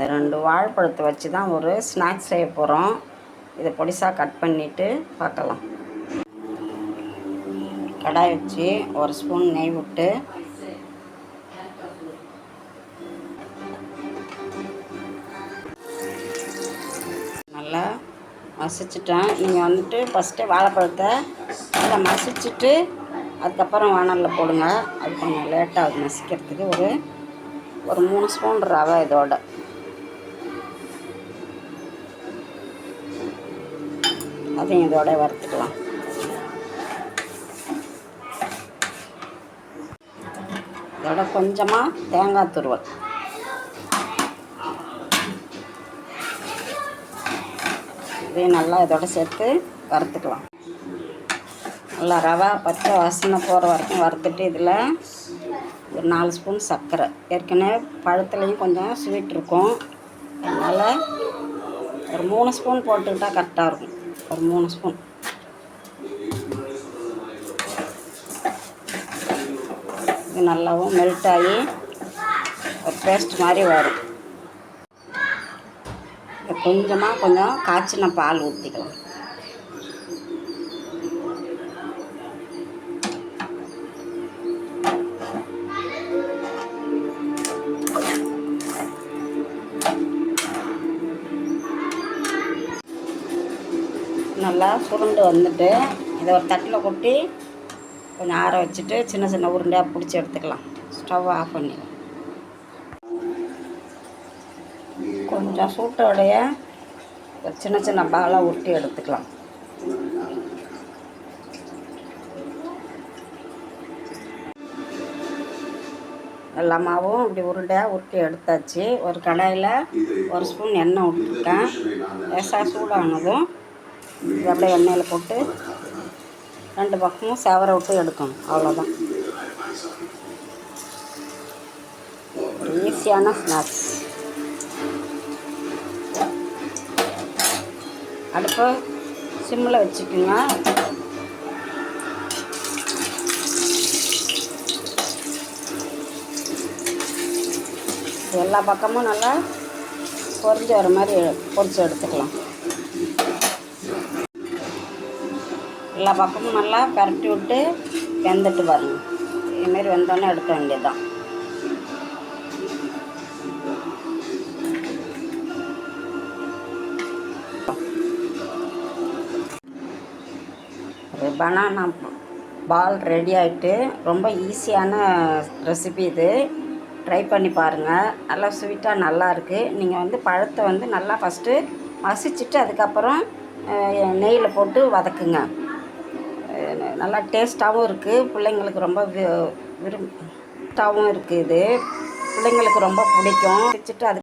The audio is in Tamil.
இந்த 2 வாழைப்பழத்தை வச்சு தான் ஒரு ஸ்நாக்ஸ் செய்ய போகிறோம். இதை பொடிசாக கட் பண்ணிவிட்டு பார்க்கலாம். கடாய் வச்சு 1 ஸ்பூன் நெய் விட்டு நல்லா மசிச்சிட்டேன். நீங்கள் வந்துட்டு ஃபஸ்ட்டு வாழைப்பழத்தை நல்லா மசிச்சுட்டு அதுக்கப்புறம் வானலில் போடுங்க. அது கொஞ்சம் லேட்டாகுது மசிக்கிறதுக்கு. ஒரு 3 ஸ்பூன் ரவை இதோட அதையும் இதோட வறுத்துக்கலாம். இதோட கொஞ்சமாக தேங்காய் துருவல், இதையும் நல்லா இதோட சேர்த்து வறுத்துக்கலாம். நல்லா ரவை பச்சை வாசனை போகிற வரைக்கும் வறுத்துட்டு இதில் ஒரு 4 ஸ்பூன் சர்க்கரை, ஏற்கனவே பழத்துலேயும் கொஞ்சம் ஸ்வீட் இருக்கும், அதனால் ஒரு 3 ஸ்பூன் போட்டுக்கிட்டால் கரெக்டாக இருக்கும். ஒரு 3 ஸ்பூன். இது நல்லாவும் மெல்ட் ஆகி ஒரு பேஸ்ட் மாதிரி வரும். கொஞ்சம் காய்ச்சின பால் ஊற்றிக்கலாம். நல்லா சுருண்டு வந்துட்டு இதை ஒரு தட்டில் கொட்டி கொஞ்சம் ஆற வச்சுட்டு சின்ன சின்ன உருண்டையாக பிடிச்சி எடுத்துக்கலாம். ஸ்டவ் ஆஃப் பண்ணிடலாம். கொஞ்சம் சூட்டோடைய சின்ன சின்ன பாலாக உருட்டி எடுத்துக்கலாம். எல்லா மாவும் இப்படி உருண்டையாக உருட்டி எடுத்தாச்சு. ஒரு கடாயில் 1 ஸ்பூன் எண்ணெய் விட்டுருக்கேன். லேசாக சூடானதும் இது அப்படியே எண்ணெயில் போட்டு 2 பக்கமும் செவர விட்டு எடுக்கணும். அவ்வளோதான். ஒரு ஈஸியான ஸ்நாக்ஸ். அடுப்பை சிம்மில் வச்சுக்கோங்க. எல்லா பக்கமும் நல்லா பொரிஞ்சு வர மாதிரி பொரிச்சு எடுத்துக்கலாம். எல்லா பக்கமும் நல்லா பரட்டி விட்டு வெந்துட்டு பாருங்கள். இதுமாரி வெந்தோடனே எடுக்க வேண்டியது தான். ஒரு பனானா பால் ரெடி ஆகிட்டு, ரொம்ப ஈஸியான ரெசிபி இது. ட்ரை பண்ணி பாருங்கள். நல்லா ஸ்வீட்டாக நல்லாயிருக்கு. நீங்கள் பழத்தை நல்லா ஃபஸ்ட்டு மசிச்சுட்டு அதுக்கப்புறம் நெய்யில் போட்டு வதக்குங்க. நல்லா டேஸ்ட்டாகவும் இருக்குது. பிள்ளைங்களுக்கு ரொம்ப விரும்பாகவும் இருக்குது. இது பிள்ளைங்களுக்கு ரொம்ப பிடிக்கும். வச்சுட்டு அது